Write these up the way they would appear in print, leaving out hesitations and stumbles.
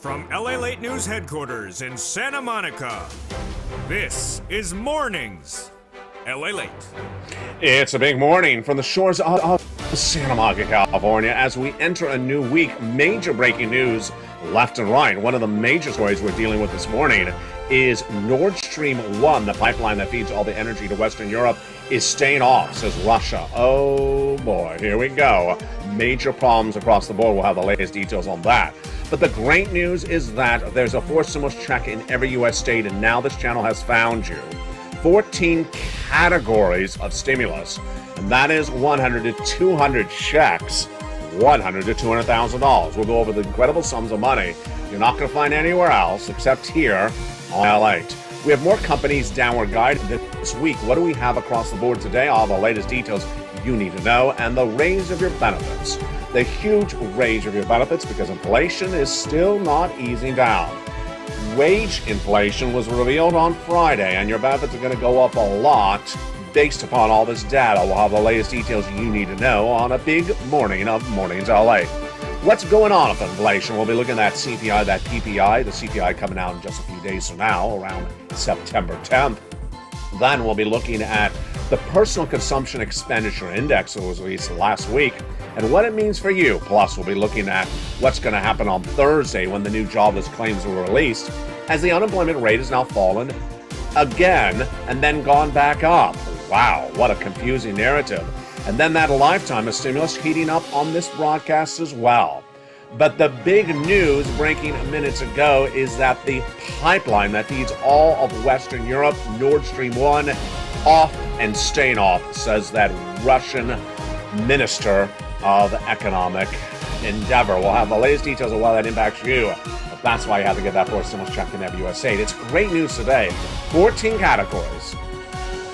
From LALATE News headquarters in Santa Monica, this is Mornings LALATE. It's a big morning from the shores of Santa Monica, California, as we enter a new week. Major breaking news left and right. One of the major stories we're dealing with this morning is Nord Stream 1, the pipeline that feeds all the energy to Western Europe, is staying off, says Russia. Oh boy, here we go. Major problems across the board. We'll have the latest details on that. But the great news is that there's a forced stimulus check in every U.S. state, and now this channel has found you 14 categories of stimulus, and that is 100 to 200 checks, $100 to $200,000. We'll go over the incredible sums of money you're not going to find anywhere else except here on LALATE. We have more companies downward guide this week. What do we have across the board today? All the latest details you need to know, and the raise of your benefits. The huge raise of your benefits because inflation is still not easing down. Wage inflation was revealed on Friday, and your benefits are going to go up a lot based upon all this data. We'll have the latest details you need to know on a big morning of Mornings LA. What's going on with inflation? We'll be looking at CPI, that PPI, the CPI coming out in just a few days from now, around September 10th. Then we'll be looking at the Personal Consumption Expenditure Index that was released last week and what it means for you. Plus, we'll be looking at what's going to happen on Thursday when the new jobless claims were released, as the unemployment rate has now fallen again and then gone back up. Wow, what a confusing narrative. And then that lifetime of stimulus heating up on this broadcast as well. But the big news breaking minutes ago is that the pipeline that feeds all of Western Europe, Nord Stream 1, off and staying off, says that Russian Minister of Economic Endeavor. We'll have the latest details of how that impacts you. But that's why you have to get that forced stimulus check in every U.S. state. It's great news today. 14 categories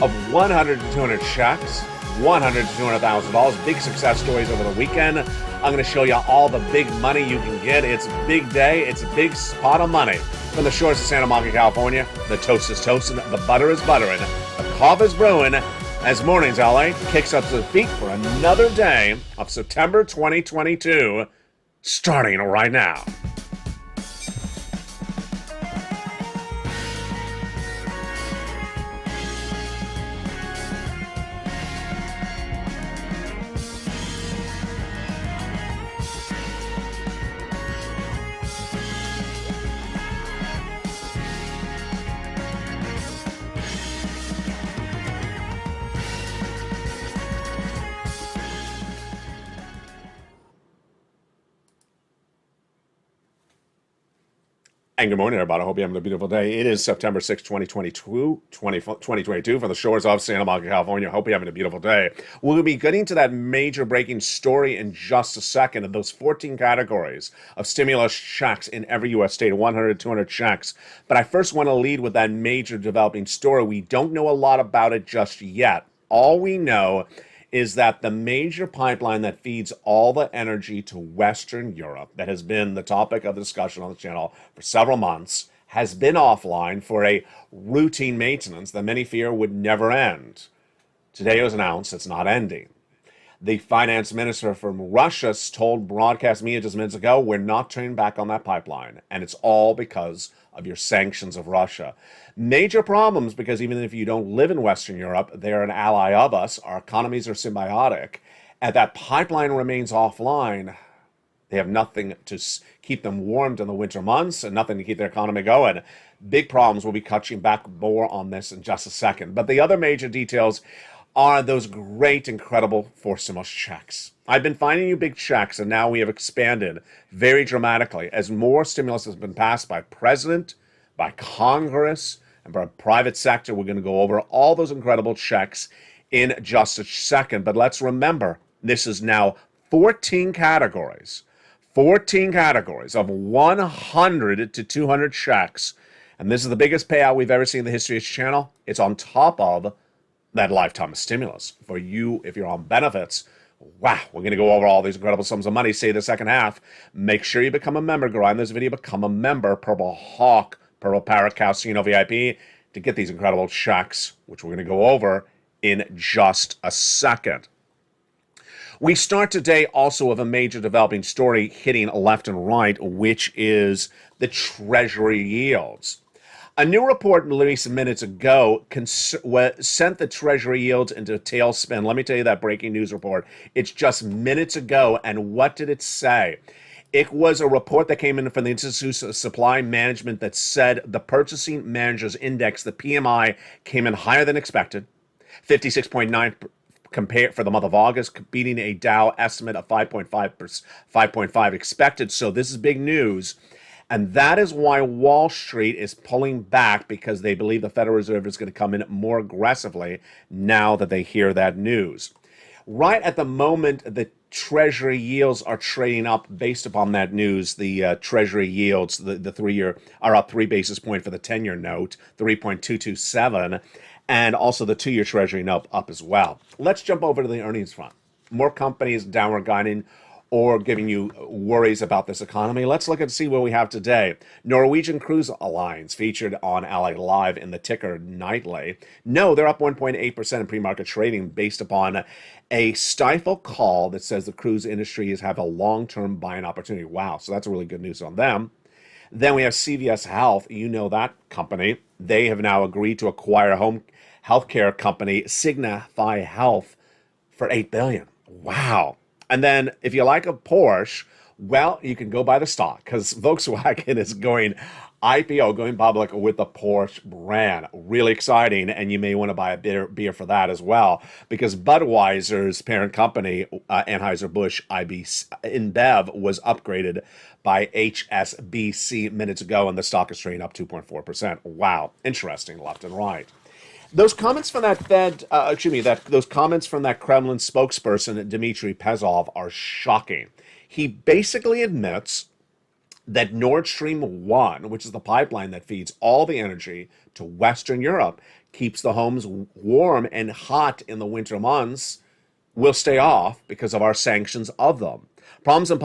of 100 to 200 checks, $100 to $200,000. Big success stories over the weekend. I'm going to show you all the big money you can get. It's a big day. It's a big spot of money. From the shores of Santa Monica, California, the toast is toasting, the butter is buttering, the coffee is brewing, as Mornings LA kicks up to the feet for another day of September 2022, starting right now. And good morning, everybody. I hope you're having a beautiful day. It is September 6, 2022 from the shores of Santa Monica, California. I hope you're having a beautiful day. We'll be getting to that major breaking story in just a second of those 14 categories of stimulus checks in every U.S. state, 100 to 200 checks. But I first want to lead with that major developing story. We don't know a lot about it just yet. All we know is that the major pipeline that feeds all the energy to Western Europe, that has been the topic of discussion on the channel for several months, has been offline for a routine maintenance that many fear would never end. Today it was announced it's not ending. The finance minister from Russia told broadcast media just minutes ago, we're not turning back on that pipeline, and it's all because of your sanctions of Russia. Major problems, because even if you don't live in Western Europe, they're an ally of us. Our economies are symbiotic. And that pipeline remains offline. They have nothing to keep them warmed in the winter months and nothing to keep their economy going. Big problems. We'll be touching back more on this in just a second. But the other major details are those great, incredible forced stimulus checks. I've been finding you big checks, and now we have expanded very dramatically as more stimulus has been passed by President, by Congress, and by private sector. We're going to go over all those incredible checks in just a second. But let's remember, this is now 14 categories of 100 to 200 checks. And this is the biggest payout we've ever seen in the history of this channel. It's on top of that lifetime of stimulus. For you, if you're on benefits, wow, we're going to go over all these incredible sums of money. Say the second half. Make sure you become a member. Go on this video, become a member. Purple Hawk, Purple Parrot, Casino VIP, to get these incredible checks, which we're going to go over in just a second. We start today also with a major developing story hitting left and right, which is the Treasury yields. A new report released minutes ago sent the Treasury yields into a tailspin. Let me tell you that breaking news report. It's just minutes ago, and what did it say? It was a report that came in from the Institute of Supply Management that said the Purchasing Managers Index, the PMI, came in higher than expected, 56.9 compared for the month of August, beating a Dow estimate of 5.5 expected. So this is big news. And that is why Wall Street is pulling back, because they believe the Federal Reserve is going to come in more aggressively now that they hear that news. Right at the moment, the Treasury yields are trading up based upon that news. The Treasury yields, the 3-year, are up 3 basis points for the 10-year note, 3.227, and also the 2-year Treasury note up as well. Let's jump over to the earnings front. More companies downward guiding or giving you worries about this economy. Let's look and see what we have today. Norwegian Cruise Lines featured on Ally Live in the ticker nightly. No, they're up 1.8% in pre-market trading based upon a stifle call that says the cruise industry is have a long-term buying opportunity. Wow, so that's really good news on them. Then we have CVS Health. You know that company. They have now agreed to acquire home healthcare company Signify Health for $8 billion. Wow. And then if you like a Porsche, well, you can go buy the stock, because Volkswagen is going IPO, going public with the Porsche brand. Really exciting, and you may want to buy a beer for that as well, because Budweiser's parent company, Anheuser-Busch InBev, was upgraded by HSBC minutes ago, and the stock is trading up 2.4%. Wow, interesting left and right. Those comments from that those comments from that Kremlin spokesperson, Dmitry Peskov, are shocking. He basically admits that Nord Stream 1, which is the pipeline that feeds all the energy to Western Europe, keeps the homes warm and hot in the winter months, will stay off because of our sanctions of them. Problems arose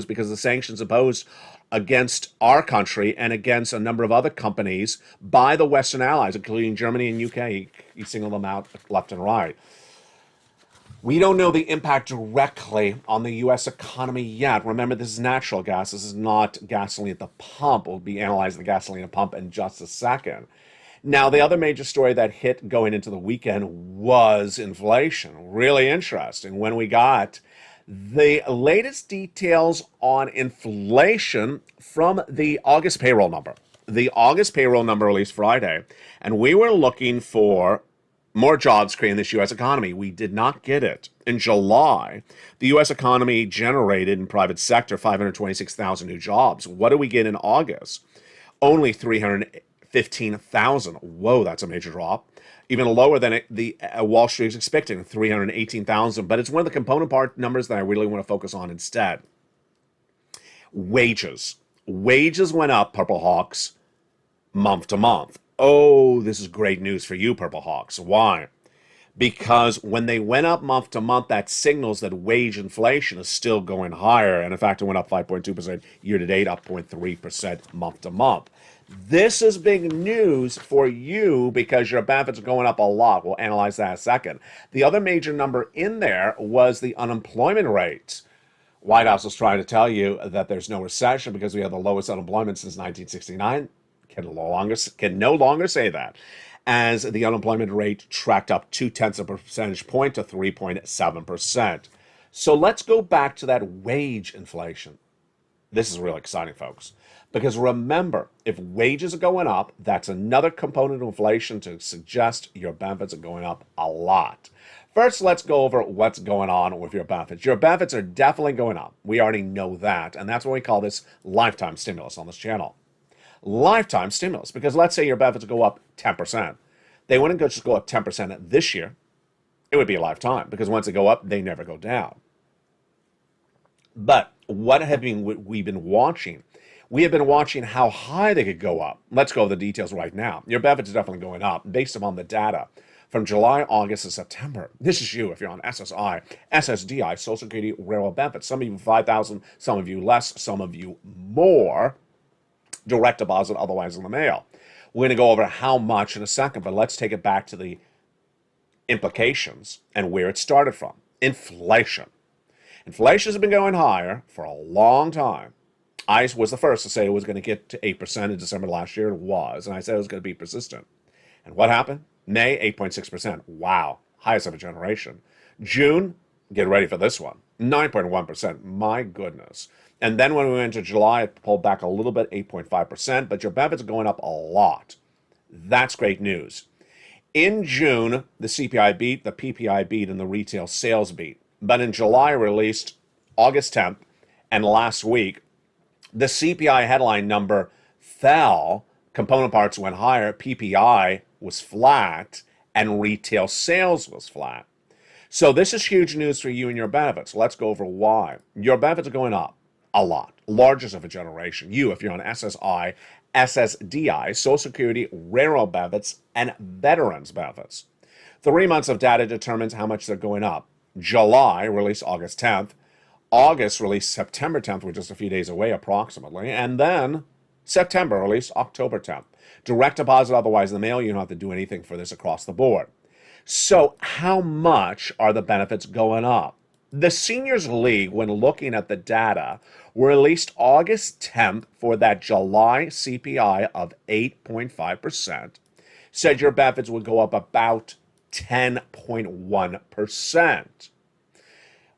because of the sanctions imposed against our country and against a number of other companies by the Western allies, including Germany and UK. He singled them out left and right. We don't know the impact directly on the U.S. economy yet. Remember, this is natural gas. This is not gasoline at the pump. We'll be analyzing the gasoline at the pump in just a second. Now, the other major story that hit going into the weekend was inflation. Really interesting. When we got the latest details on inflation from the August payroll number. The August payroll number released Friday, and we were looking for more jobs created in this U.S. economy. We did not get it. In July, the U.S. economy generated in private sector 526,000 new jobs. What do we get in August? Only 315,000. Whoa, that's a major drop. Even lower than the Wall Street is expecting, 318,000. But it's one of the component part numbers that I really want to focus on instead. Wages. Wages went up, Purple Hawks, month to month. Oh, this is great news for you, Purple Hawks. Why? Because when they went up month to month, that signals that wage inflation is still going higher. And in fact, it went up 5.2% year to date, up 0.3% month to month. This is big news for you because your benefits are going up a lot. We'll analyze that in a second. The other major number in there was the unemployment rate. White House was trying to tell you that there's no recession because we have the lowest unemployment since 1969. Can no longer say that, as the unemployment rate tracked up 0.2 percentage point to 3.7%. So let's go back to that wage inflation. This is really exciting, folks. Because remember, if wages are going up, that's another component of inflation to suggest your benefits are going up a lot. First, let's go over what's going on with your benefits. Your benefits are definitely going up. We already know that. And that's what we call this lifetime stimulus on this channel. Lifetime stimulus. Because let's say your benefits go up 10%. They wouldn't just go up 10% this year. It would be a lifetime. Because once they go up, they never go down. But what have we been watching? We have been watching how high they could go up. Let's go over the details right now. Your benefits are definitely going up based upon the data from July, August, and September. This is you if you're on SSI, SSDI, Social Security, Railroad benefits. Some of you 5,000, some of you less, some of you more. Direct deposit, otherwise in the mail. We're going to go over how much in a second, but let's take it back to the implications, and where it started from. Inflation. Inflation has been going higher for a long time. I was the first to say it was going to get to 8% in December last year. It was, and I said it was going to be persistent. And what happened? May, 8.6%. Wow, highest of a generation. June, get ready for this one, 9.1%. My goodness. And then when we went to July, it pulled back a little bit, 8.5%, but your benefits are going up a lot. That's great news. In June, the CPI beat, the PPI beat, and the retail sales beat. But in July, released August 10th, and last week, the CPI headline number fell, component parts went higher, PPI was flat, and retail sales was flat. So this is huge news for you and your benefits. Let's go over why. Your benefits are going up a lot, largest of a generation. You, if you're on SSI, SSDI, Social Security, railroad benefits, and veterans benefits. 3 months of data determines how much they're going up. July released August 10th. August released September 10th, which is a few days away approximately. And then September released October 10th. Direct deposit, otherwise in the mail, you don't have to do anything for this across the board. So how much are the benefits going up? The Seniors League, when looking at the data, released August 10th for that July CPI of 8.5%, said your benefits would go up about 10.1%.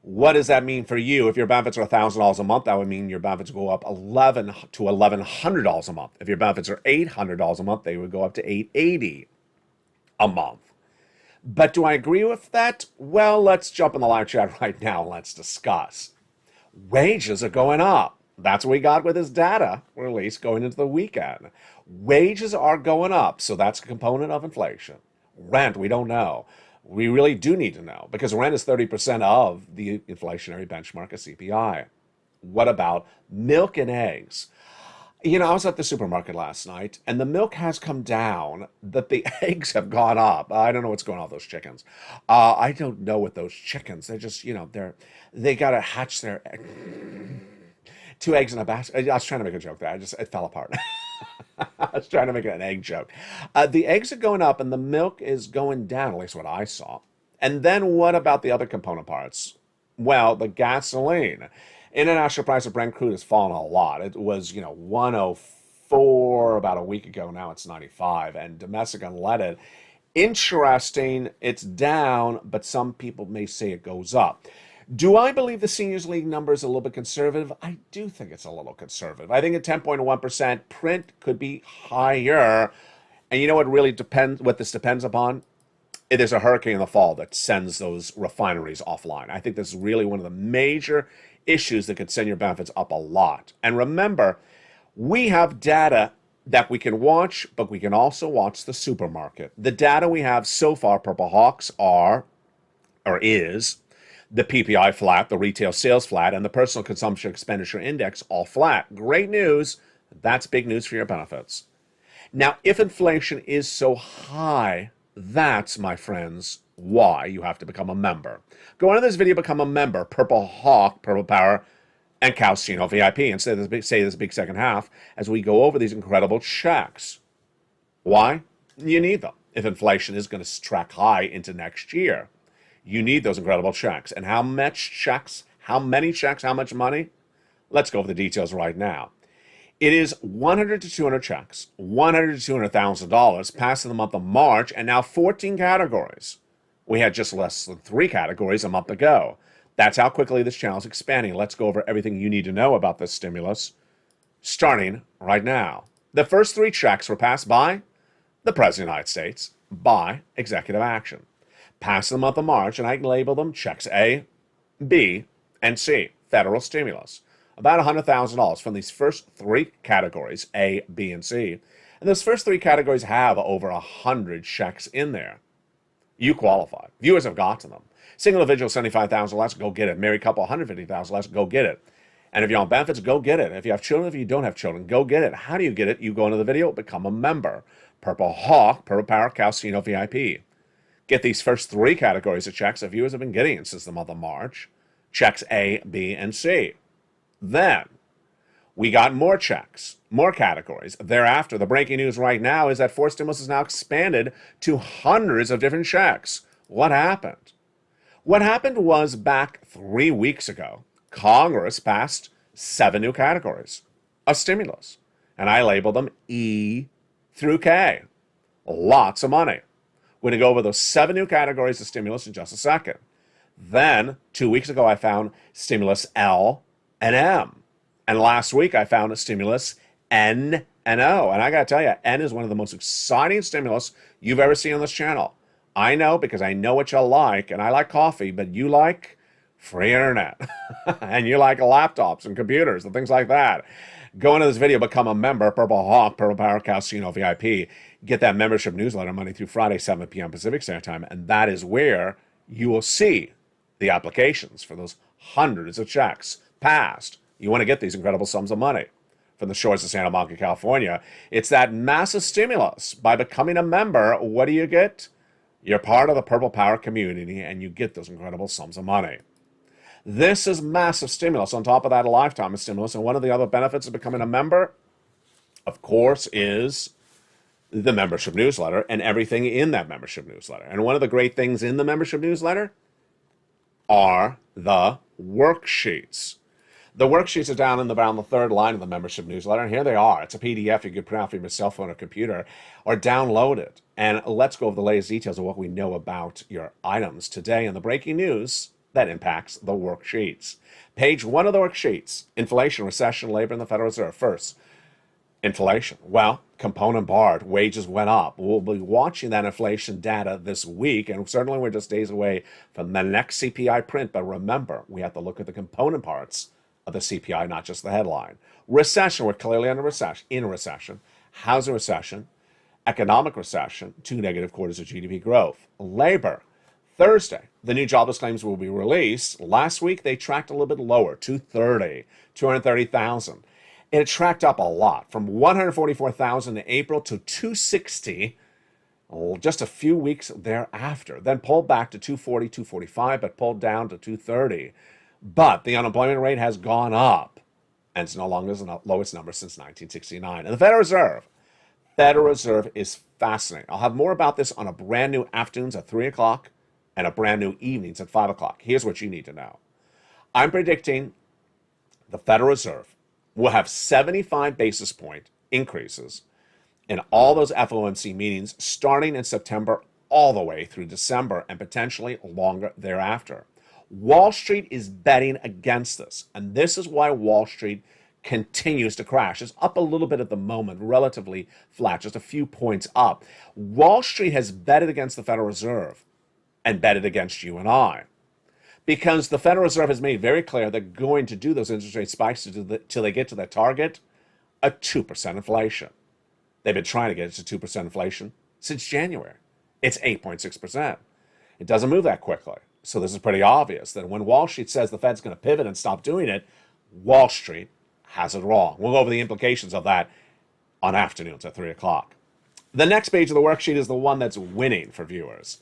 What does that mean for you? If your benefits are $1,000 a month, that would mean your benefits go up $1,100 to $1,100 a month. If your benefits are $800 a month, they would go up to $880 a month. But do I agree with that? Well, let's jump in the live chat right now and let's discuss. Wages are going up. That's what we got with this data release going into the weekend. Wages are going up, so that's a component of inflation. Rent, we don't know. We really do need to know because rent is 30% of the inflationary benchmark of CPI. What about milk and eggs? You know, I was at the supermarket last night, and the milk has come down, but the eggs have gone up. I don't know what's going on with those chickens. I don't know what those chickens. They're just, you know, they got to hatch their 2 eggs in a basket. I was trying to make a joke there. It fell apart. I was trying to make an egg joke. The eggs are going up, and the milk is going down, at least what I saw. And then what about the other component parts? Well, the gasoline. International price of Brent crude has fallen a lot. It was, 104 about a week ago. Now it's 95. And domestic unleaded, interesting, it's down, but some people may say it goes up. Do I believe the Seniors League number is a little bit conservative? I do think it's a little conservative. I think at 10.1%, print could be higher. And you know what really depends, what this depends upon? There's a hurricane in the fall that sends those refineries offline. I think this is really one of the major issues that could send your benefits up a lot. And remember, we have data that we can watch, but we can also watch the supermarket. The data we have so far, Purple Hawks is the PPI flat, the retail sales flat, and the personal consumption expenditure index all flat. Great news. That's big news for your benefits. Now, if inflation is so high, that's, my friends, why you have to become a member. Go into this video, become a member, Purple Hawk, Purple Power, and Calcino VIP, and say this big second half as we go over these incredible checks. Why? You need them. If inflation is going to track high into next year, you need those incredible checks. And how much checks? How many checks? How much money? Let's go over the details right now. It is 100 to 200 checks, $100 to $200,000 passed in the month of March, and now 14 categories. We had just less than 3 categories a month ago. That's how quickly this channel is expanding. Let's go over everything you need to know about this stimulus, starting right now. The first 3 checks were passed by the President of the United States by executive action. Passed in the month of March, and I can label them checks A, B, and C, federal stimulus. About $100,000 from these first 3 categories, A, B, and C. And those first 3 categories have over 100 checks in there. You qualify. Viewers have gotten them. Single individual, $75,000 less, go get it. Married couple, $150,000 less, go get it. And if you're on benefits, go get it. If you have children, if you don't have children, go get it. How do you get it? You go into the video, become a member. Purple Hawk, Purple Power, Calcino VIP. Get these first 3 categories of checks that viewers have been getting since the month of March. Checks A, B, and C. Then, we got more checks, more categories. Thereafter, the breaking news right now is that 4 stimulus is now expanded to hundreds of different checks. What happened? What happened was back 3 weeks ago, Congress passed 7 new categories of stimulus, and I labeled them E through K. Lots of money. We're going to go over those 7 new categories of stimulus in just a second. Then, 2 weeks ago, I found stimulus L and M. And last week, I found a stimulus N and O. And I got to tell you, N is one of the most exciting stimulus you've ever seen on this channel. I know because I know what you like, and I like coffee, but you like free internet. And you like laptops and computers and things like that. Go into this video, become a member, Purple Hawk, Purple Power Casino VIP. Get that membership newsletter Monday through Friday, 7 p.m. Pacific Standard Time, and that is where you will see the applications for those hundreds of checks passed. You want to get these incredible sums of money from the shores of Santa Monica, California. It's that massive stimulus. By becoming a member, what do you get? You're part of the Purple Power community, and you get those incredible sums of money. This is massive stimulus on top of that, a lifetime of stimulus. And one of the other benefits of becoming a member, of course, is the membership newsletter and everything in that membership newsletter. And one of the great things in the membership newsletter are the worksheets. The worksheets are down in around the third line of the membership newsletter, and here they are. It's a PDF you can print out from your cell phone or computer or download it. And let's go over the latest details of what we know about your items today and the breaking news that impacts the worksheets. Page 1 of the worksheets, inflation, recession, labor, and the Federal Reserve. First, inflation. Well, component barred, wages went up. We'll be watching that inflation data this week, and certainly we're just days away from the next CPI print, but remember, we have to look at the component parts of the CPI, not just the headline. Recession, we're clearly in a recession. Housing recession, economic recession, 2 negative quarters of GDP growth. Labor, Thursday, the new jobless claims will be released. Last week, they tracked a little bit lower, 230,000. It tracked up a lot, from 144,000 in April to 260 just a few weeks thereafter. Then pulled back to 240, 245, but pulled down to 230. But the unemployment rate has gone up, and it's no longer the lowest number since 1969. And the Federal Reserve is fascinating. I'll have more about this on a brand new afternoons at 3 o'clock and a brand new evenings at 5 o'clock. Here's what you need to know. I'm predicting the Federal Reserve will have 75 basis point increases in all those FOMC meetings starting in September all the way through December and potentially longer thereafter. Wall Street is betting against this, and this is why Wall Street continues to crash. It's up a little bit at the moment, relatively flat, just a few points up. Wall Street has betted against the Federal Reserve and betted against you and I, because the Federal Reserve has made very clear they're going to do those interest rate spikes till they get to their target, a 2% inflation. They've been trying to get it to 2% inflation since January. It's 8.6%. It doesn't move that quickly. So this is pretty obvious that when Wall Street says the Fed's going to pivot and stop doing it, Wall Street has it wrong. We'll go over the implications of that on afternoons at 3 o'clock. The next page of the worksheet is the one that's winning for viewers.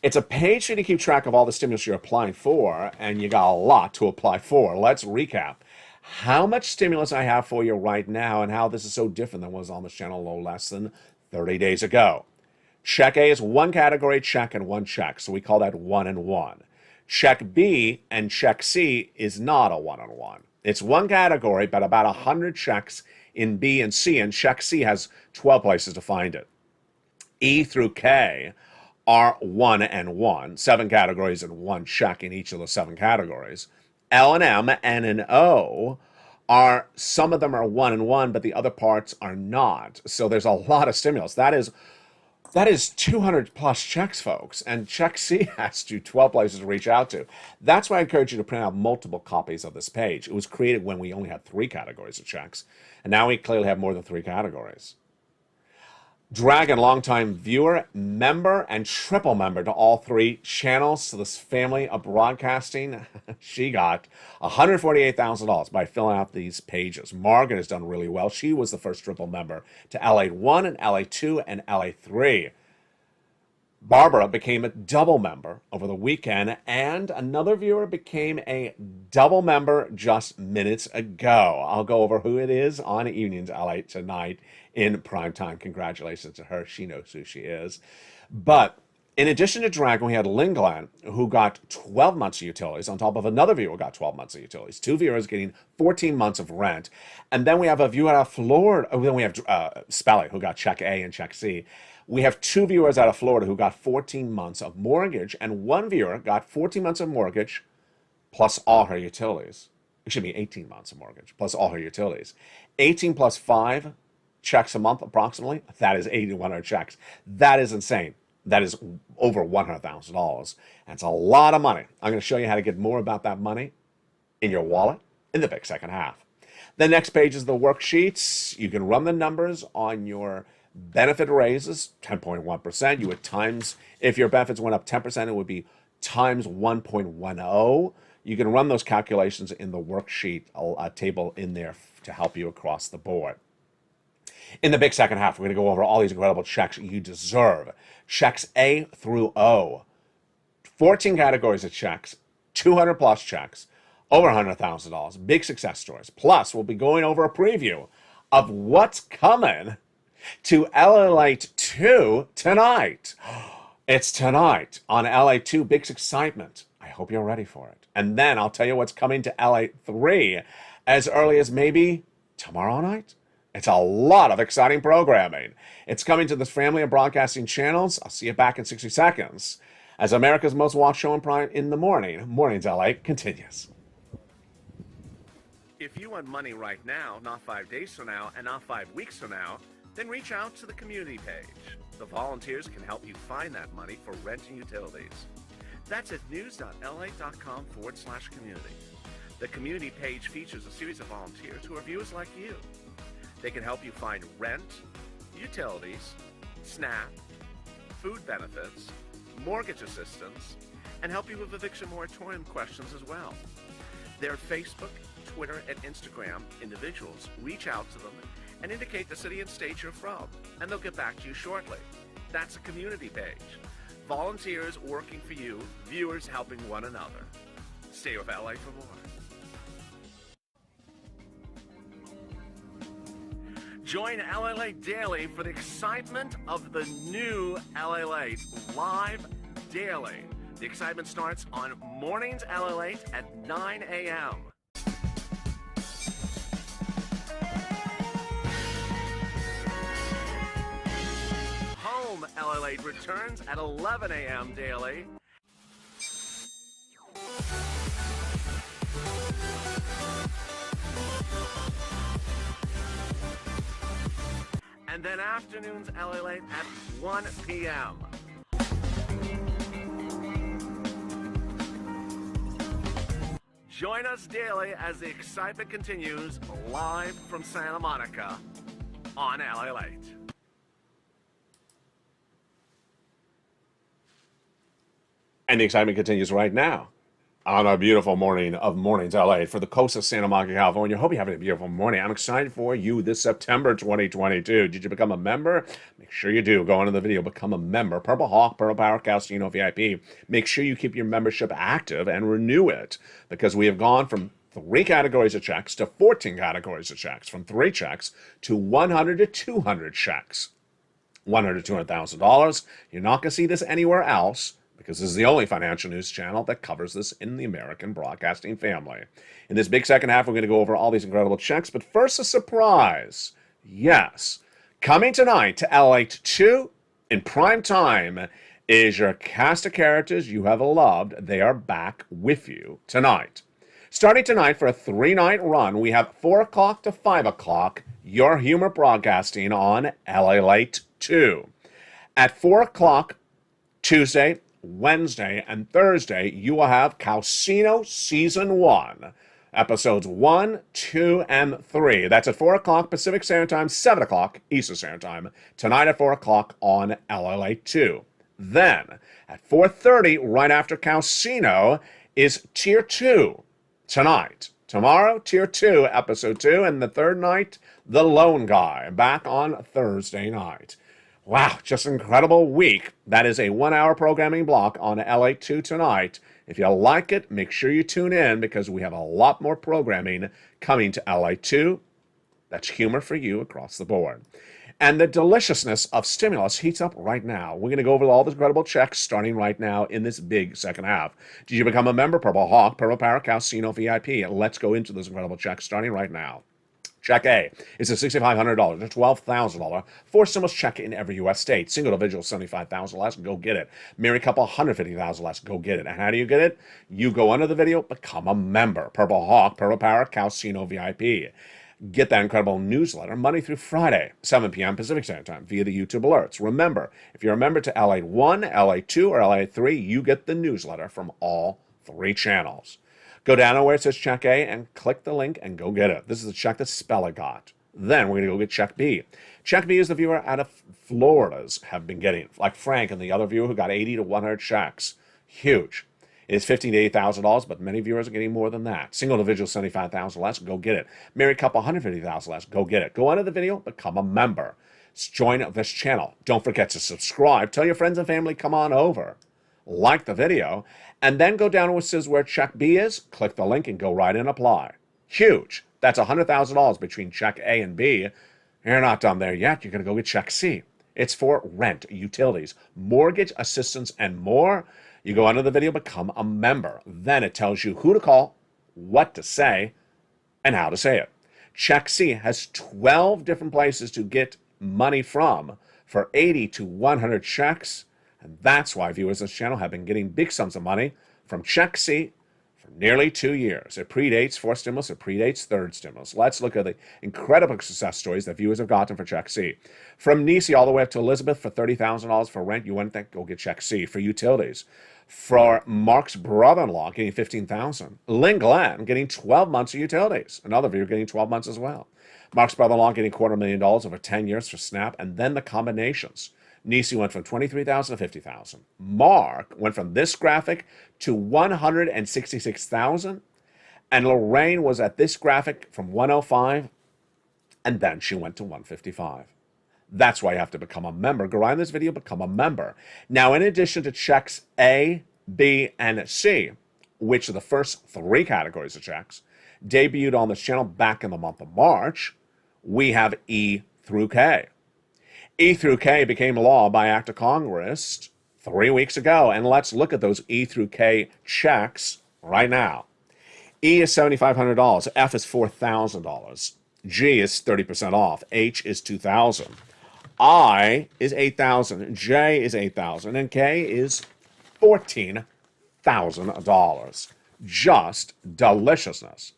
It's a page for you to keep track of all the stimulus you're applying for, and you got a lot to apply for. Let's recap how much stimulus I have for you right now and how this is so different than what was on this channel no less than 30 days ago. Check A is one category check and one check, so we call that 1 and 1. Check B and check C is not a 1 and 1. It's one category, but about 100 checks in B and C, and check C has 12 places to find it. E through K are 1 and 1, 7 categories and 1 check in each of those 7 categories. L and M, N and O are, some of them are 1 and 1, but the other parts are not. So there's a lot of stimulus. That is 200 plus checks, folks, and check C has 12 places to reach out to. That's why I encourage you to print out multiple copies of this page. It was created when we only had 3 categories of checks, and now we clearly have more than 3 categories. Dragon, longtime viewer, member, and triple member to all 3 channels to this family of broadcasting. She got $148,000 by filling out these pages. Margaret has done really well. She was the first triple member to LA1 and LA2 and LA3. Barbara became a double member over the weekend, and another viewer became a double member just minutes ago. I'll go over who it is on Evenings LA tonight in prime time. Congratulations to her. She knows who she is. But In addition to Dragon, we had Lingland, who got 12 months of utilities, on top of another viewer who got 12 months of utilities. Two viewers getting 14 months of rent. And then we have a viewer out of Florida. Then we have Spelly, who got check A and check C. We have two viewers out of Florida who got 14 months of mortgage, and one viewer got 14 months of mortgage plus all her utilities. It should be 18 months of mortgage plus all her utilities. 18 plus 5 checks a month approximately. That is 8,100 checks. That is insane. That is over $100,000. That's a lot of money. I'm going to show you how to get more about that money in your wallet in the big second half. The next page is the worksheets. You can run the numbers on your benefit raises, 10.1%. You would times, if your benefits went up 10%, it would be times 1.10. You can run those calculations in the worksheet table in there to help you across the board. In the big second half, we're going to go over all these incredible checks you deserve. Checks A through O. 14 categories of checks, 200 plus checks, over $100,000. Big success stories. Plus, we'll be going over a preview of what's coming to LALATE 2 tonight. It's tonight on LA 2. Big excitement. I hope you're ready for it. And then I'll tell you what's coming to LA 3 as early as maybe tomorrow night. It's a lot of exciting programming. It's coming to the family of broadcasting channels. I'll see you back in 60 seconds as America's most watched show in the morning. Mornings LA continues. If you want money right now, not 5 days from now, and not 5 weeks from now, then reach out to the community page. The volunteers can help you find that money for rent and utilities. That's at news.la.com/community. The community page features a series of volunteers who are viewers like you. They can help you find rent, utilities, SNAP, food benefits, mortgage assistance, and help you with eviction moratorium questions as well. Their Facebook, Twitter, and Instagram individuals reach out to them and indicate the city and state you're from, and they'll get back to you shortly. That's a community page. Volunteers working for you, viewers helping one another. Stay with LA for more. Join LALATE Daily for the excitement of the new LALATE live daily. The excitement starts on Mornings LALATE at 9 a.m. Home LALATE returns at 11 a.m. daily. And then afternoons LALATE at 1 p.m. Join us daily as the excitement continues live from Santa Monica on LALATE. And the excitement continues right now on a beautiful morning of Mornings LA for the coast of Santa Monica, California. Hope you're having a beautiful morning. I'm excited for you this September 2022. Did you become a member? Make sure you do. Go into the video, become a member. Purple Hawk, Purple Power Calcino VIP. Make sure you keep your membership active and renew it because we have gone from 3 categories of checks to 14 categories of checks, from 3 checks to 100 to 200 checks. $100 to $200,000. You're not going to see this anywhere else, because this is the only financial news channel that covers this in the American broadcasting family. In this big second half, we're going to go over all these incredible checks, but first a surprise. Yes, coming tonight to LALATE 2 in prime time is your cast of characters you have loved. They are back with you tonight. Starting tonight for a 3-night run, we have 4 o'clock to 5 o'clock, Your Humor Broadcasting on LALATE 2. At 4 o'clock, Tuesday, Wednesday, and Thursday, you will have Calcino Season 1, Episodes 1, 2, and 3. That's at 4 o'clock Pacific Standard Time, 7 o'clock Eastern Standard Time, tonight at 4 o'clock on LALATE 2. Then, at 4:30, right after Calcino, is Tier 2, tonight. Tomorrow, Tier 2, Episode 2, and the third night, The Lone Guy, back on Thursday night. Wow, just an incredible week. That is a 1-hour programming block on LALATE 2 tonight. If you like it, make sure you tune in because we have a lot more programming coming to LALATE 2. That's humor for you across the board. And the deliciousness of stimulus heats up right now. We're going to go over all the incredible checks starting right now in this big second half. Did you become a member? Purple Hawk, Purple Parrot, Calcino VIP. Let's go into those incredible checks starting right now. Check A is a $6,500 to $12,000 for stimulus check in every U.S. state. Single individual, $75,000 less, go get it. Married couple, $150,000 less, go get it. And how do you get it? You go under the video, become a member. Purple Hawk, Purple Parrot, Calcino VIP. Get that incredible newsletter Monday through Friday, 7 p.m. Pacific Standard Time via the YouTube alerts. Remember, if you're a member to LA1, LA2, or LA3, you get the newsletter from all 3 channels. Go down to where it says Check A and click the link and go get it. This is the check that Speller got. Then we're going to go get Check B. Check B is the viewer out of Florida's have been getting, like Frank and the other viewer who got 80 to 100 checks. Huge. It is $15,000 to $80,000, but many viewers are getting more than that. Single individual, $75,000 less, go get it. Married couple, $150,000 less, go get it. Go under the video, become a member. Join this channel. Don't forget to subscribe. Tell your friends and family, come on over. Like the video, and then go down to where it says where Check B is, click the link and go right in and apply. Huge. That's $100,000 between Check A and B. You're not done there yet. You're going to go get Check C. It's for rent, utilities, mortgage assistance, and more. You go under the video, become a member. Then it tells you who to call, what to say, and how to say it. Check C has 12 different places to get money from for 80 to 100 checks. And that's why viewers of this channel have been getting big sums of money from Check C for nearly 2 years. It predates fourth stimulus. It predates third stimulus. Let's look at the incredible success stories that viewers have gotten for Check C. From Nisi all the way up to Elizabeth for $30,000 for rent. You wouldn't think, go get Check C. For utilities. For Mark's brother-in-law getting $15,000. Lynn Glenn getting 12 months of utilities. Another viewer getting 12 months as well. Mark's brother-in-law getting $250,000 over 10 years for SNAP. And then the combinations. Nisi went from $23,000 to $50,000. Mark went from this graphic to $166,000. And Lorraine was at this graphic from $105,000. And then she went to $155,000. That's why you have to become a member. Go right in this video, become a member. Now, in addition to checks A, B, and C, which are the first 3 categories of checks, debuted on this channel back in the month of March, we have E through K. E through K became law by act of Congress 3 weeks ago, and let's look at those E through K checks right now. E is $7,500, F is $4,000, G is 30% off, H is $2,000. I is $8,000, J is $8,000, and K is $14,000. Just deliciousness.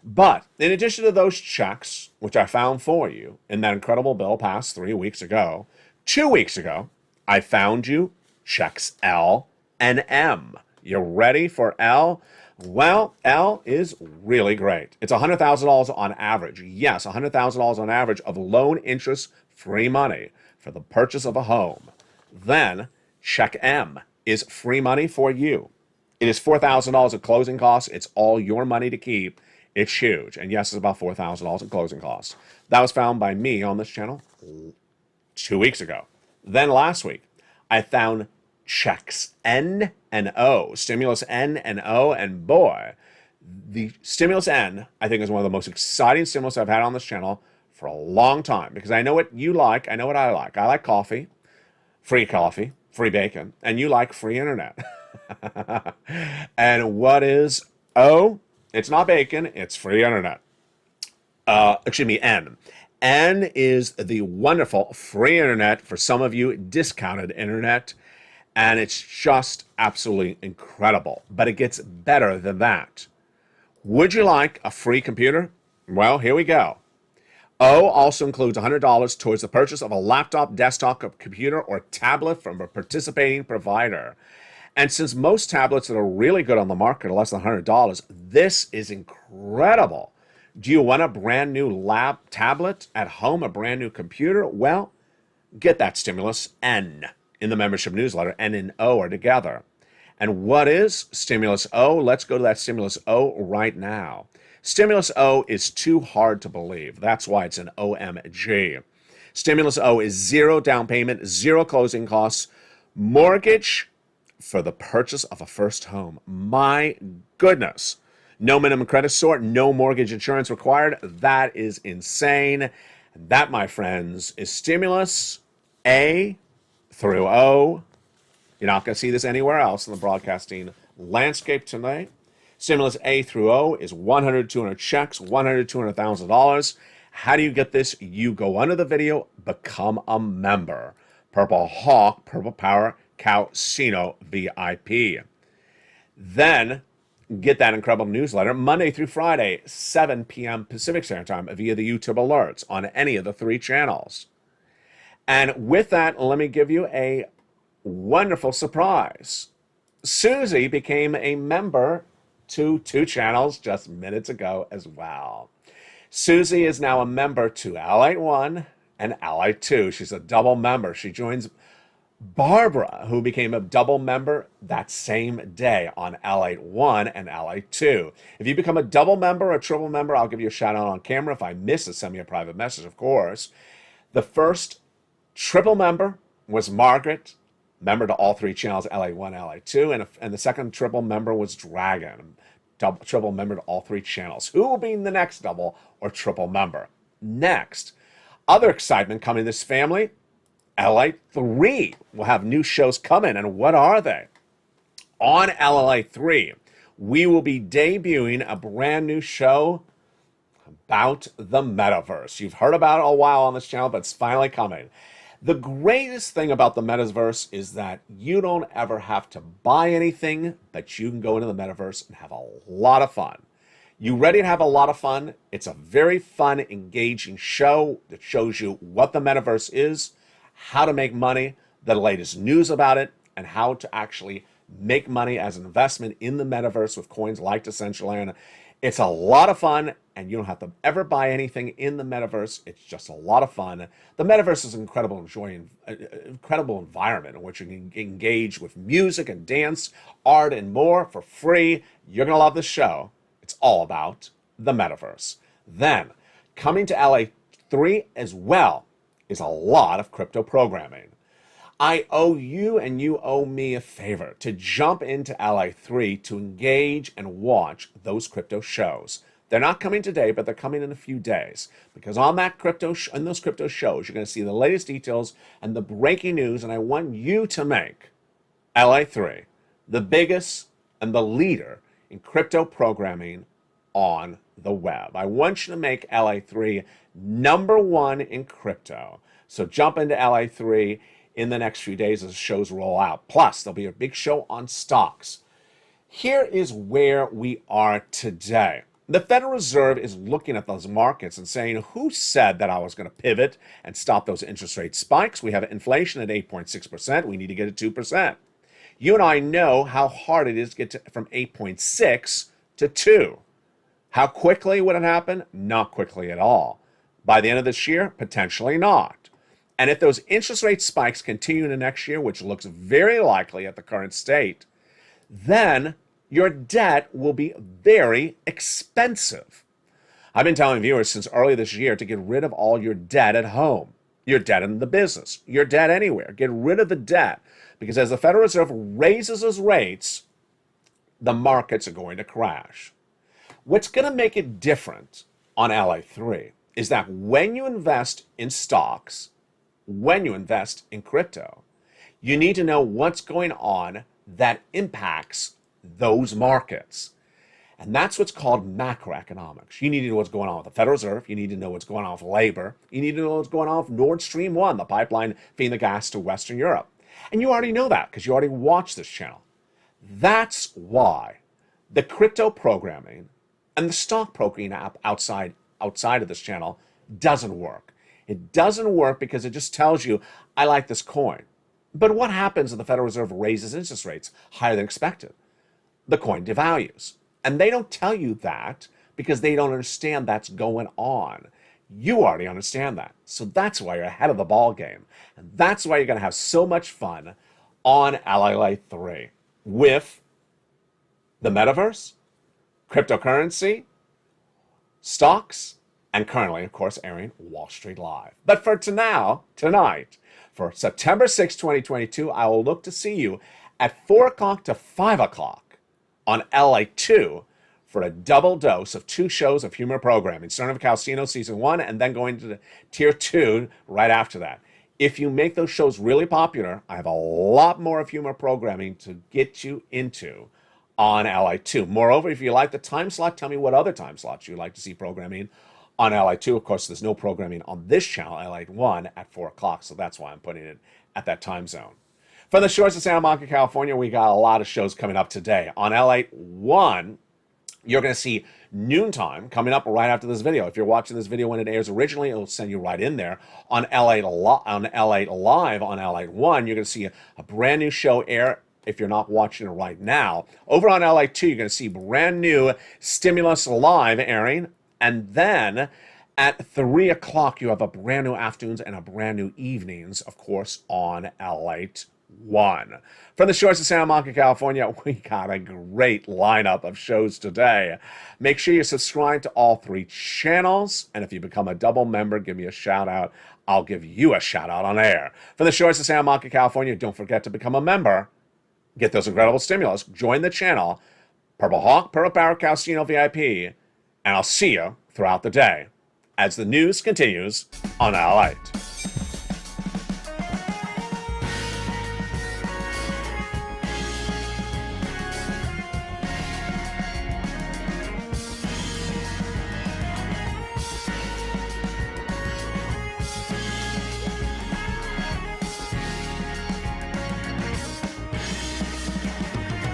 But in addition to those checks, which I found for you in that incredible bill passed 3 weeks ago, 2 weeks ago, I found you checks L and M. You ready for L? Well, L is really great. It's $100,000 on average. Yes, $100,000 on average of loan interest free money for the purchase of a home. Then, check M is free money for you. It is $4,000 of closing costs. It's all your money to keep. It's huge. And yes, it's about $4,000 in closing costs. That was found by me on this channel 2 weeks ago. Then last week, I found checks N and O, stimulus N and O, and boy, the stimulus N, I think, is one of the most exciting stimulus I've had on this channel for a long time, because I know what you like, I know what I like. I like coffee, free bacon, and you like free internet. And what is O? It's not bacon, it's free internet. Excuse me, N. N is the wonderful free internet, for some of you, discounted internet, and it's just absolutely incredible. But it gets better than that. Would you like a free computer? Well, here we go. O also includes $100 towards the purchase of a laptop, desktop, computer, or tablet from a participating provider. And since most tablets that are really good on the market are less than $100, this is incredible. Do you want a brand new tablet at home, a brand new computer? Well, get that stimulus N in the membership newsletter. N and O are together. And what is stimulus O? Let's go to that stimulus O right now. Stimulus O is too hard to believe. That's why it's an OMG. Stimulus O is 0 down payment, 0 closing costs, mortgage for the purchase of a first home. My goodness. No minimum credit score, no mortgage insurance required. That is insane. And that, my friends, is stimulus A through O. You're not going to see this anywhere else in the broadcasting landscape tonight. Stimulus A through O is 100, 200 checks, $100, $200,000. How do you get this? You go under the video, become a member. Purple Hawk, Purple Power, Casino VIP. Then get that incredible newsletter Monday through Friday, 7 p.m. Pacific Standard Time via the YouTube alerts on any of the 3 channels. And with that, let me give you a wonderful surprise. Susie became a member to 2 channels just minutes ago as well. Susie is now a member to LALATE 1 and LALATE 2. She's a double member. She joins Barbara, who became a double member that same day on LALATE 1 and LALATE 2. If you become a double member or a triple member, I'll give you a shout out on camera. If I miss it, send me a private message, of course. The first triple member was Margaret, member to all 3 channels, LALATE 1, LALATE 2, and the second triple member was Dragon, triple member to all 3 channels. Who will be the next double or triple member? Next, other excitement coming to this family, LALATE 3 will have new shows coming, and what are they? On LALATE 3, we will be debuting a brand new show about the metaverse. You've heard about it a while on this channel, but it's finally coming. The greatest thing about the metaverse is that you don't ever have to buy anything, but you can go into the metaverse and have a lot of fun. You ready to have a lot of fun? It's a very fun, engaging show that shows you what the metaverse is, how to make money, the latest news about it, and how to actually make money as an investment in the metaverse with coins like Decentraland. It's a lot of fun, and you don't have to ever buy anything in the metaverse. It's just a lot of fun. The metaverse is an incredible environment in which you can engage with music and dance, art, and more for free. You're going to love this show. It's all about the metaverse. Then, coming to LALATE 3 as well is a lot of crypto programming. I owe you and you owe me a favor to jump into LALATE 3 to engage and watch those crypto shows. They're not coming today, but they're coming in a few days. Because on that in those crypto shows, you're going to see the latest details and the breaking news, and I want you to make LALATE 3 the biggest and the leader in crypto programming on the web. I want you to make LALATE 3 #1 in crypto. So jump into LALATE 3 in the next few days as shows roll out. Plus, there'll be a big show on stocks. Here is where we are today. The Federal Reserve is looking at those markets and saying, who said that I was going to pivot and stop those interest rate spikes? We have inflation at 8.6%. We need to get to 2%. You and I know how hard it is to get from 8.6 to 2. How quickly would it happen? Not quickly at all. By the end of this year, potentially not. And if those interest rate spikes continue into next year, which looks very likely at the current state, then your debt will be very expensive. I've been telling viewers since early this year to get rid of all your debt at home, your debt in the business, your debt anywhere. Get rid of the debt, because as the Federal Reserve raises those rates, the markets are going to crash. What's going to make it different on LALATE 3 is that when you invest in stocks, when you invest in crypto, you need to know what's going on that impacts those markets. And that's what's called macroeconomics. You need to know what's going on with the Federal Reserve. You need to know what's going on with labor. You need to know what's going on with Nord Stream 1, the pipeline feeding the gas to Western Europe. And you already know that because you already watched this channel. That's why the crypto programming and the stock broking app outside of this channel doesn't work. It doesn't work because it just tells you, I like this coin. But what happens if the Federal Reserve raises interest rates higher than expected? The coin devalues. And they don't tell you that because they don't understand that's going on. You already understand that. So that's why you're ahead of the ball game. And that's why you're going to have so much fun on LALATE 3 with the metaverse, cryptocurrency, stocks, and currently, of course, airing Wall Street Live. But for tonight, for September 6, 2022, I will look to see you at 4 o'clock to 5 o'clock on LALATE 2 for a double dose of 2 shows of humor programming, starting with Calcino Season 1 and then going to the Tier 2 right after that. If you make those shows really popular, I have a lot more of humor programming to get you into on LA2. Moreover, if you like the time slot, tell me what other time slots you'd like to see programming on LA2. Of course, there's no programming on this channel, LA1, at 4 o'clock, so that's why I'm putting it at that time zone. From the shores of Santa Monica, California, we got a lot of shows coming up today. On LA1, you're going to see Noontime coming up right after this video. If you're watching this video when it airs originally, it'll send you right in there. On LA Live, on LA1, you're going to see a brand new show air if you're not watching it right now. Over on LA2, you're going to see brand new Stimulus Live airing. And then at 3 o'clock, you have a brand new afternoons and a brand new evenings, of course, on LA1. From the shores of Santa Monica, California, we got a great lineup of shows today. Make sure you subscribe to all 3 channels, and if you become a double member, give me a shout out. I'll give you a shout out on air. From the shores of Santa Monica, California, don't forget to become a member. Get those incredible stimulus. Join the channel. Purple Hawk, Purple Parrot, Calcino VIP, and I'll see you throughout the day as the news continues on LALATE.